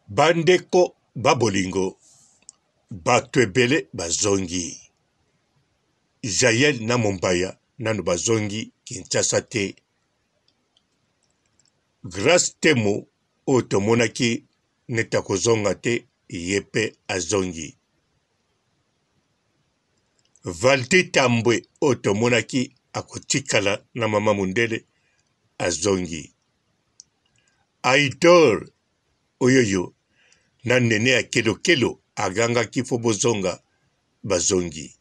Bandeko babolingo, bato ebele bazongi. Jael na Mombaya nanu bazongi Kinshasa te. Grâce Temo oyo tomonaki neta kozonga te ye mpe azongi. Valdi Tambwe oyo tomonaki akotikala na mama Mundele azongi. Aidor oyoyo na nene ya kelokelo agangaki fo bozonga bazongi.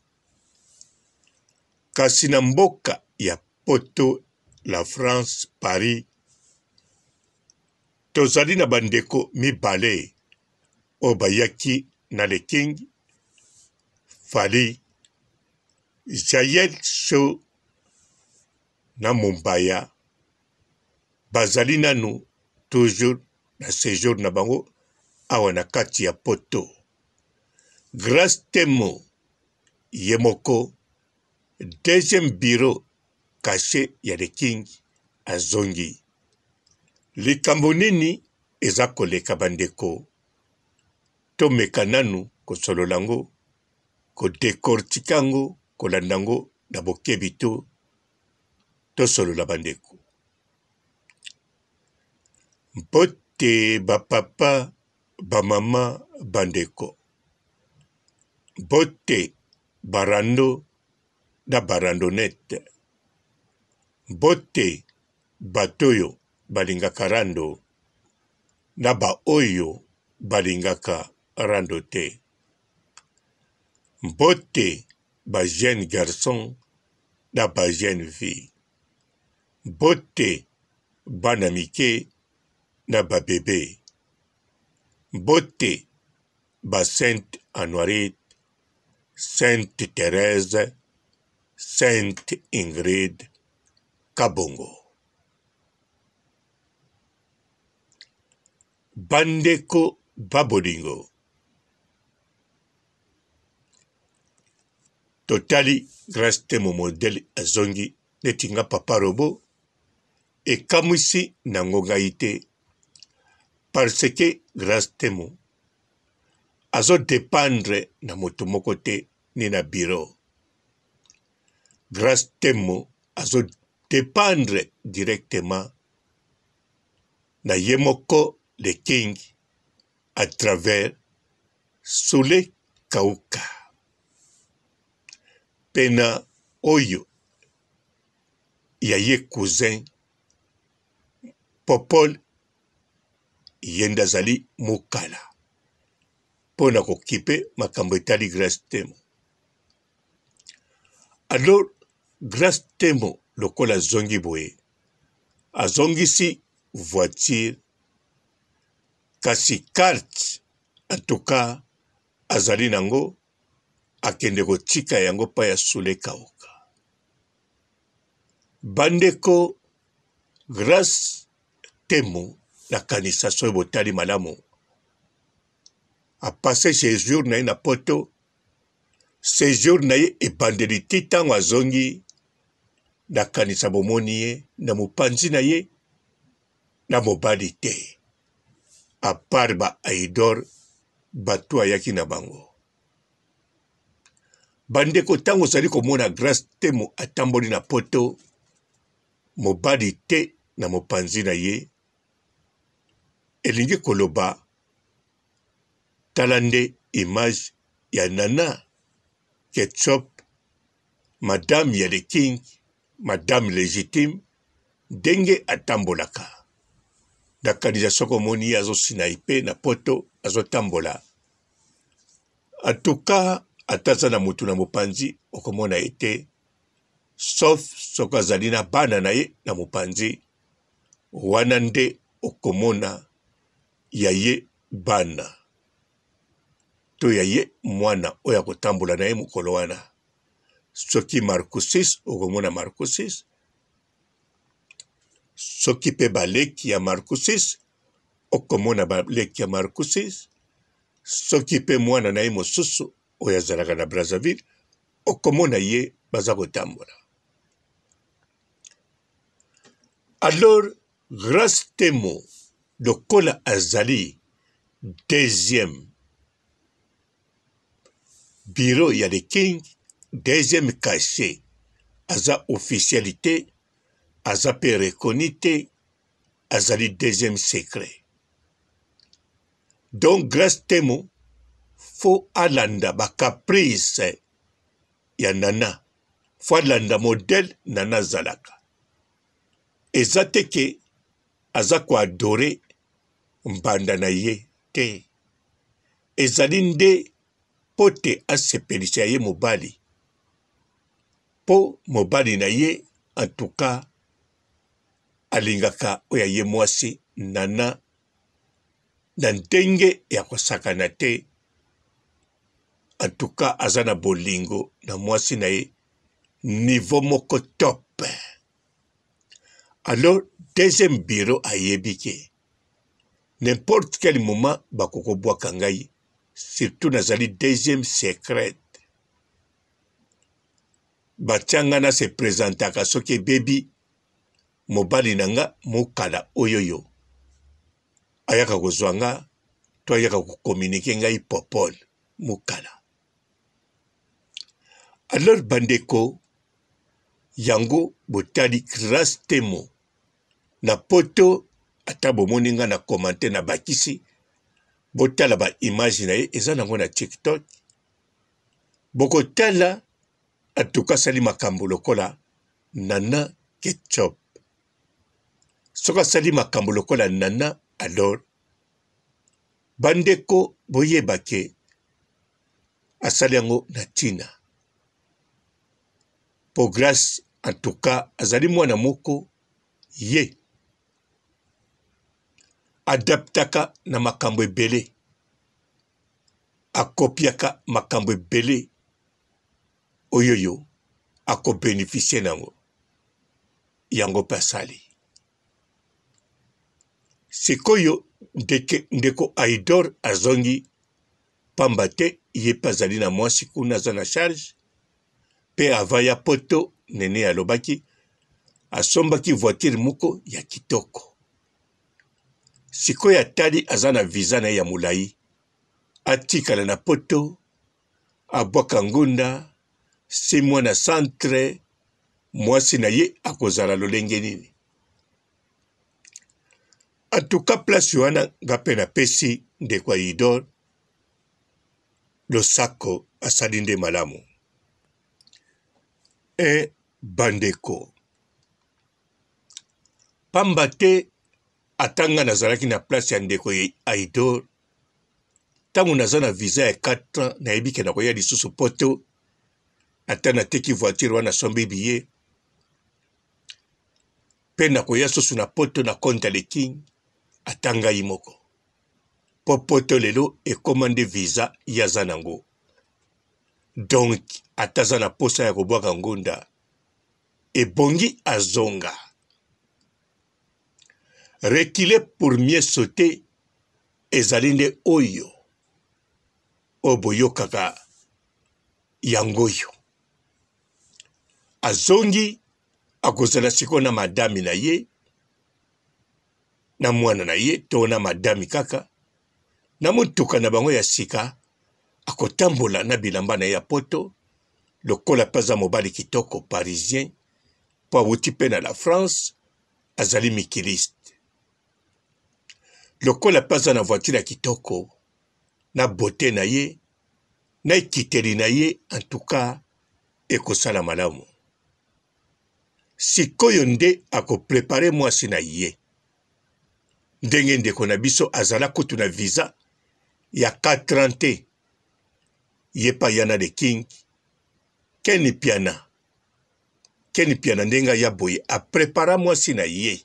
Kasi na mboka ya poto la France, Paris, tozali na bandeko mibale oyo bayaki na le King, Fally, Jael Show na Mombaya, bazali nanu toujours na séjour na bango awa na kati ya poto. Grâce Temo yemoko deuxième bureau caché ya le King azongi. Likambo nini eza koleka bandeko, tomeka nanu kosolola ngo, kodekortika ngo, kolanda ngo na bokebi to, tosolola bandeko. Mbote bapapa, bamama, bandeko. Mbote barando na barandonete. Mbote batoyo balingaka rando na baoyo balingaka rando te. Mbote ba jeune garçon na ba jeune fille. Mbote bana mike na ba bébé. Mbote ba Sainte Honorite, Sainte Thérèse, Sainte Ingrid Kabongo. Bandeko babolingo, totali Grâce Temo modèle azongi netinga papa robo ekamwisi na ngonga ite parce que Grâce Temo azo dépendre na moto moko te ni na bureau. Grâce Temo azo dépendre directement na yemoko le King à travers Soule Kauka. Pena oyo yaye cousin Popol yendazali mokala pona kokipe makambo etali Grâce Temo. Alors Grâce Temo lokola zongi boye azongisi voiture kasi carte en tout cas azali nango akende kotika yango pa ya Soule Kauka. Bandeko Grâce Temo na kanisa soyo botali malamu a passé séjour na ye na poto, séjour na ye ebandeli ti ntango azongi na kanisa bomoni ye na mopanzi na ye na mobali te, a part ba Aidor bato ayaki na bango. Bandeko ntango ozali komona Grâce Temo atamboli na poto, mobali te na mopanzi na ye, elingi koloba tala nde image ya Nana Ketchup, madame ya le King, madame légitime, ndenge atambolaka. Nakanisa soko moni ye azosina ipe na poto azotambola. En tout cas, ataza na mutu na mopanzi okomona ete, sauf soko azali na bana na ye na mopanzi, wana nde okomona ya ye bana to ya ye mwana oyo akotambola na ye mokolo wana. Soki Marcus 6 okomona Marcus 6, soki pe baleki ya Marcus 6 okomona baleki ya Marcus 6, soki pe mwana na ye mosusu oyo azalaka na Brazzaville okomona ye baza kotambola. Alors Grâce Temo lokola azali deuxième bureau ya le king, deuxième cachet aza officialité, aza pe reconnu te, azali deuxième secret. Donc grâce temo fo alanda ba caprice ya nana, fo alanda modèle nana zalaka. Eza te ke aza ko adore mbanda na ye te. Ezali nde po te asepelisa ye mobali. Po mobali na ye en tout cas alingaka oya ye mwasi nana na ndenge ya kosakana te. En tout cas aza na bolingo na mwasi na ye niveau moko top. Alors deuxième bureau ayebi ke n'importe quel moment bakoko bwaka ngai, surtout nazali deuxième secret. Batianga na se présentaka soki bebi mobali nanga mokala oyoyo ayaka kozwa nga to ayaka kokommunike ngai popole mokala. Alors bandeko yango botali grâce temo na poto ata bomoni nga na komante na bakisi botala ba image na ye eza nango na TikTok. Bokotala atuka sali makambo lokola Nana Ketchup. Soka sali makambo lokola Nana, alors bandeko boyeba ke asali yango na tina. Po grâce en tout cas azali mwana moko ye adaptaka na makambo ebele, akopiaka makambo ebele oyoyo akobénéficie nango yango mpe asali. Sikoyo ndeko Aïdor azongi pamba te ye mpe azali na mwasi kuna aza na charge, mpe avaya poto nene alobaki asombaki voiture moko ya kitoko. Sikoyo atali aza na visa na ye ya molai, atikala na poto abwaka ngunda, si mwana centre mwasi na ye akozala lolenge nini. En tout cas place wana nga mpe napesi ndeko Aïdor losako asali nde malamu. Bandeko pamba te atanga nazalaki na place ya ndeko Aïdor, tango naza na visa ya 4 ans nayebi ke nakoya lisusu poto ata nateki voiture wana sombi biye mpe nakoya susu na poto na compte le king ata ngai moko. Po poto lelo ekoma nde visa yaza nango. Donc ataza na posa ya kobwaka ngunda ebongi azonga. Reculer pour mieux sauter ezali nde oyo oboyokaka yangoyo. Azongi akozala siko na madami na ye na mwana na ye to na madami kaka na mutuka na bango ya sika, akotambola na bilamba na ye ya poto lokola paza mobali kitoko parisien po awuti mpe na la France azali mikiliste. Lokola paza na voiture ya kitoko na beauté na ye na ekiteli na ye, en tout cas ekosala malamu. Sikoyo nde akoprepare mwasi na ye ndenge ndeko na biso azala kutu na visa ya 4 ans te, ye pa yana de king keni piana ndenga ya boye aprepara mwasi na ye,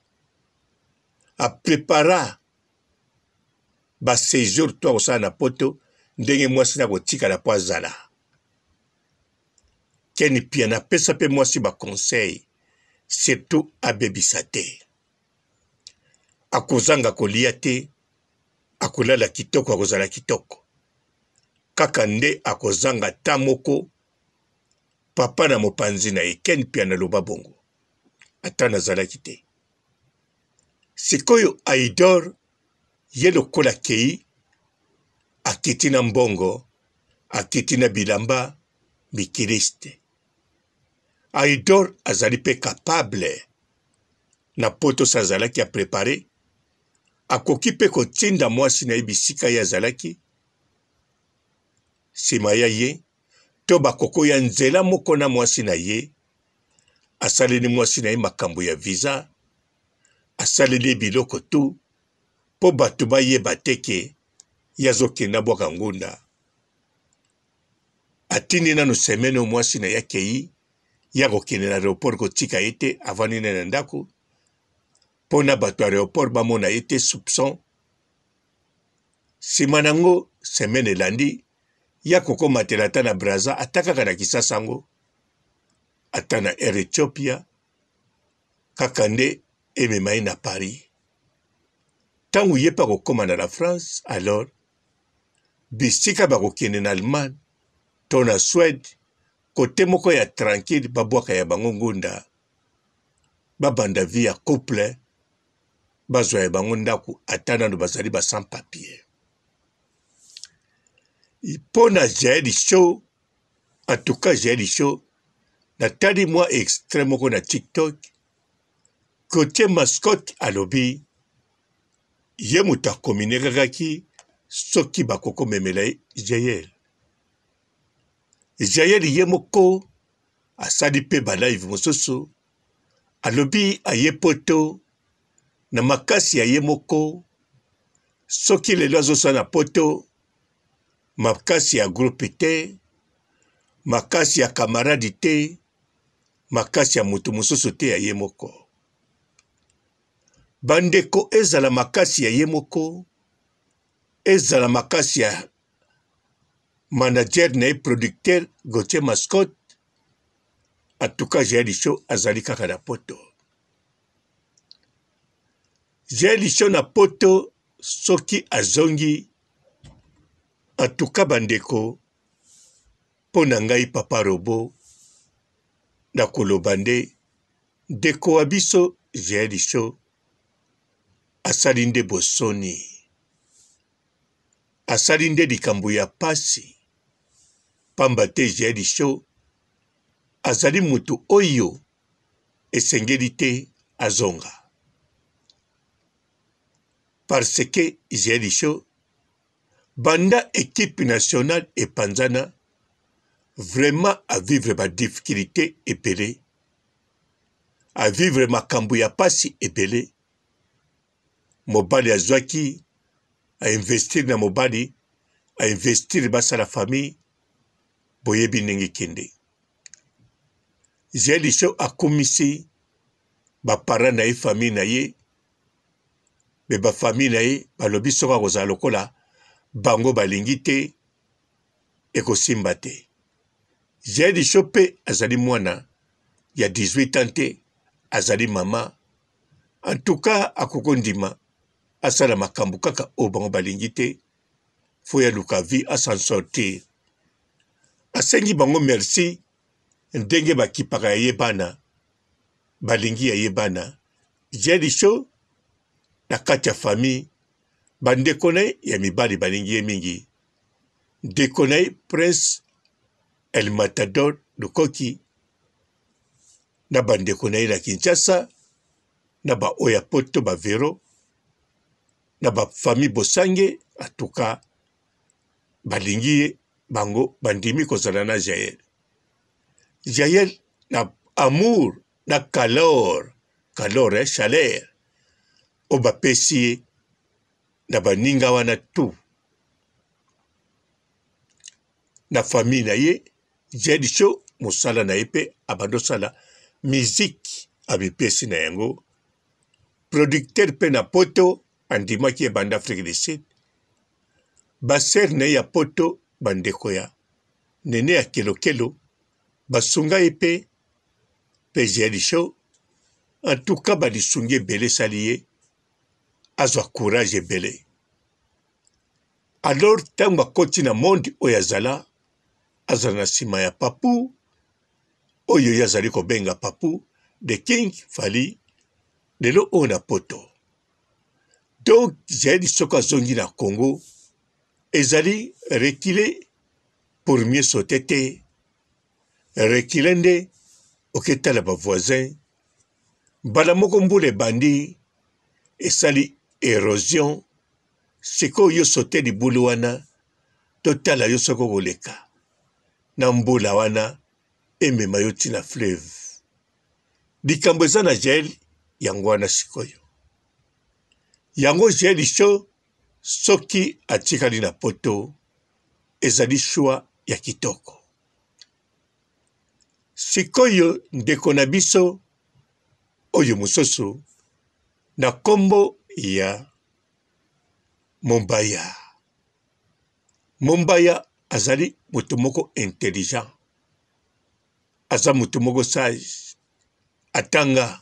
aprepara ba séjour to akosala na poto ndenge mwasi na kotikala po azala. Keni piana apesa mpe mwasi ba conseil, surtout abebisa te, akozanga kolia te, akolala kitoko, akozala kitoko kaka nde akozanga ta moko papa na mopanzi na ye. Keni piana loba bongo ata nazalaki te. Sikoyo Aïdor ye lokola kei akiti na mbongo, akiti na bilamba mikiliste. Aïdor azali pe capable na poto sazalaki a préparé, akoki pe kotinda mwasi na ye bisika ye azalaki, nsima ya ye to bakoko ya nzela moko na mwasi na ye, asaleli mwasi na ye makambo ya visa, asaleli biloko tu po bato bayeba teke ye azokenda bwaka ngunda. Atindi nanu semene mwasi na ye akei ya kokende na aéroport kotika ye te avandi na ndako, mpo na bato ya aéroport bamona ye te soupçon. Nsima nango semene elandi ya kokomatela ata na Braza, ata kaka na Kisasa yango, ata na Air Ethiopia, kaka nde emema ye na Paris. Ntango ye mpe akokoma na la France, alors bisika bakokende na Allemagne to na Suède, kote moko ya tranquille babwaka ya bango ngunda, babanda vie ya couple, bazwa ya bango ndako ata nano bazali ba sans papier. Mpo na Jaël Show, en tout cas Jaël Show, natali mwa extrait moko na TikTok, kote mascotte alobi, ye moto akominekaki soki bakoko memela ye Jaël. Jaël ye moko asali pe ba live mosusu, alobi aye poto na makasi ya ye moko, soki lelo azosala poto, makasi ya groupe te, makasi ya kamaradi te, makasi ya mutu mosusu te ya ye moko. Bandeko ezala makasi ya ye moko, ezala makasi ya manager na ye producteur Gauthier Mascotte, en tout cas Jaël Show azali kaka na poto. Jaël Show na poto soki azongi, en tout cas bandeko, mpo na ngai Papa Robo, na koloba nde ndeko wa biso Jaël Show asali nde bosoni, asali nde likambo ya pasi, pamba te Jaël Show azali mutu oyo esengeli te azonga. Parce que Jaël Show banda équipe nationale epanzana vraiment à vivre ma difficulté epelé, à vivre makambo ya pasi epelé. Mobali azwaki a investir na mobali, a investir basa la famille, boyebi ndenge kende. Jaël Show akumisi ba parents na ye famille na ye, me ba famille na ye balobi soka kozala lokola bango balingi te ekosimba te. Jaël Show pe azali mwana ya 18 ans te, azali mama, en tout cas akoko ndima asala makambo kaka o bango balingi te, fo ya luka vie asan sortir. Asengi bango merci ndenge bakipaka ya ye bana, balingi ya ye bana. Jaël Show na kati ya famille, bandeko na ye ya mibali balingi ye mingi. Ndeko na ye Prince El Matador Lukoki, na bandeko na ye na Kinshasa, na ba oya poto ba Vero, na ba famille Bosange, en tout cas balingi ye bango bandimi kozala na Jaël. Jaël na amour, na calor, chaleur, o bapesi ye na baninga wana tu. Na famille na ye, Jaël Show mosala na ye pe abandosala musique abipesi na yango. Producteur pe na poto andimaki ye banda Afrique du Sud. Baser na ye ya poto bandeko ya nene ya kelokelo basunga ye pe Jaël Show, en tout cas balisungi ebele sali ye azwa courage ebele. Alors ntango akoti na monde oyo azala na nsima ya papu oyo ye azali kobenga papu the King Fally, lelo oyo na poto. Donc Jaël Show azongi na Congo, ezali reculer pour mieux sauter te. Reculer nde oketala ba voisin bala moko mbula bandi esali érosion siko yo sauter libulu wana totala yo soko koleka na mbula wana emema yo tina fleuve likambo eza na gel yango wana sikoyo yango gel sho soki atikali na poto ezali shwa ya kitoko sikoyo ndeko na biso oyo mosusu na kombo ya Mombaya. Mombaya azali moto moko intelligent, aza moto moko sage, atanga.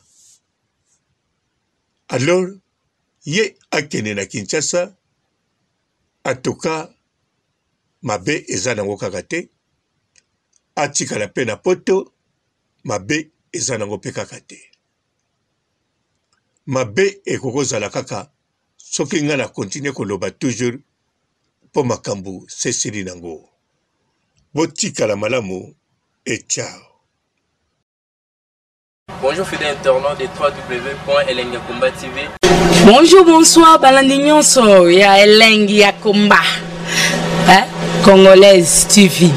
Alors, ye akene na Kinshasa, atoka mabe eza nango kaka te, atikala pe na poto, mabe eza nango pe kaka te. Mabe ekokozala kaka, soki nga na continue koloba toujours, po makambu sesili nango. Botikala malamu, et ciao. Bonjour fidèles internautes de www.elengiakomba TV. Bonjour, bonsoir, balandi nyonso ya Elengi ya Komba. Congolaise TV.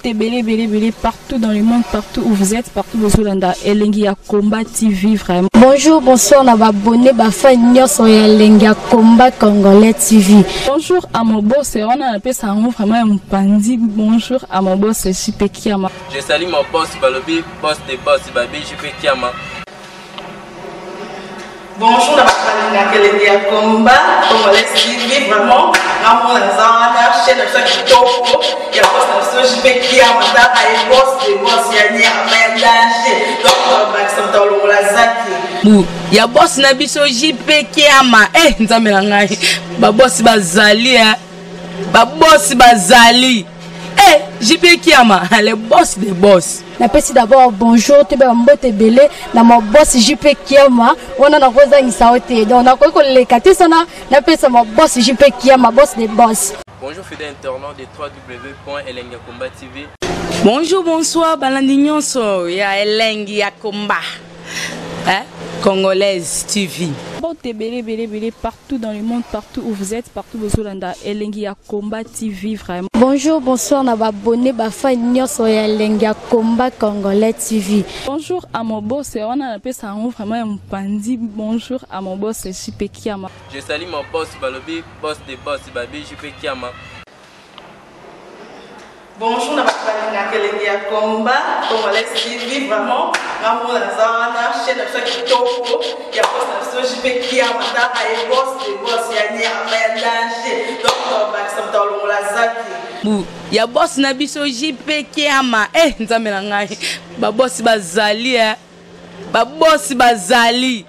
Belé partout dans le monde, partout où vous êtes, partout où vous êtes, Elengi ya Komba TV vraiment. Bonjour, bonsoir, on va abonner à fan nyonso ya Elengi ya Komba Congolais TV. Bonjour à mon boss, on a appelé ça vraiment un pandi. Bonjour à mon boss, JP Kiama. Je salue mon boss Balobi, boss des boss Babi, JP Kiama. Bonjour, on va Elengi ya Komba Congolais TV vraiment. Ramon Lazana, chaîne de ceux qui topo, il y a boss de JP Kiama, et boss des boss, il y a ni à danger. Donc, on va accepter le Lazaki. Ya boss na biso JP Kiama. Nzambe na ngai. Ba boss bazali Ba boss bazali. JP Kiama, le boss des boss. Napesi d'abord bonjour, te ba mbote belé na mo boss JP Kiama, wana na koza ngisaote. Donc na ko le katisana, napesa mo boss JP Kiama, boss des boss. Bonjour fidèles internautes de www.elengiakomba TV. Bonjour, bonsoir, balandi nyonso ya Elengi ya Komba. Congolaise TV. Belé partout dans le monde, partout où vous êtes, partout où vous êtes, Elengi ya Komba TV vraiment. Bonjour, bonsoir, on va abonner à fan nyonso ya Elengi ya Komba Congolais TV. Bonjour à mon boss, on a appelé ça vraiment un pandi. Bonjour à mon boss, JP Kiama. Je salue mon boss Balobi, boss des boss Babi, JP Kiama. Bonjour, on va Elengi ya Komba Congolais TV vraiment. Ramon Lazana, chaîne de ceux qui topo, il y a boss de JP Kiama, et boss des boss, il y a ni à danger. Donc, on va accepter le Lazaki. Ya boss na biso JP Kiama. Nzambe na ngai. Ba boss bazali Ba boss bazali.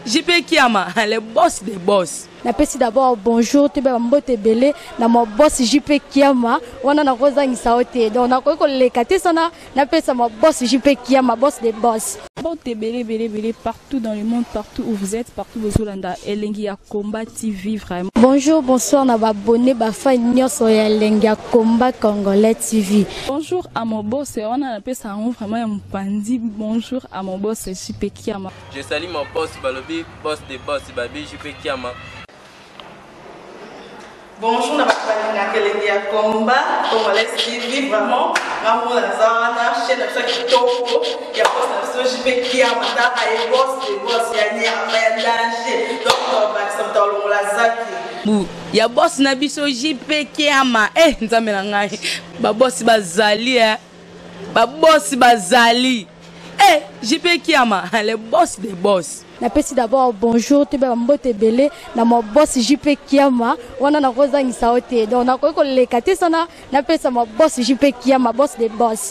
JP Kiama, le boss des boss. Napesi d'abord bonjour, te ba mbote belé na mo boss JP Kiama, wana na koza ngisaote. Donc na ko le katisana, napesa mo boss JP Kiama, boss des boss. Belé partout dans le monde, partout où vous êtes, partout où vous êtes, Elengi ya Komba TV vraiment. Bonjour, bonsoir, on va abonner à fan nyonso ya Elengi ya Komba Congolais TV. Bonjour à mon boss, on a appelé ça vraiment un pandi. Bonjour à mon boss, JP Kiama. Je salue mon boss Balobi, boss des boss Babi, JP Kiama. Bonjour, on va Elengi ya Komba Congolais TV vraiment. Ramon Lazana, chaîne de ceux qui topo, il y a boss de JP Kiama, et boss des boss, il y a ni à danger. Donc, on va accepter le Lazaki. Ya boss na biso JP Kiama. Nzambe na ngai. Ba boss bazali Ba boss bazali. JP Kiama, le boss des boss. Napesi d'abord bonjour, te ba mbote belé na mo boss JP Kiama, wana na koza ngisaote. Donc na ko le katisana, napesa mo boss JP Kiama, boss des boss.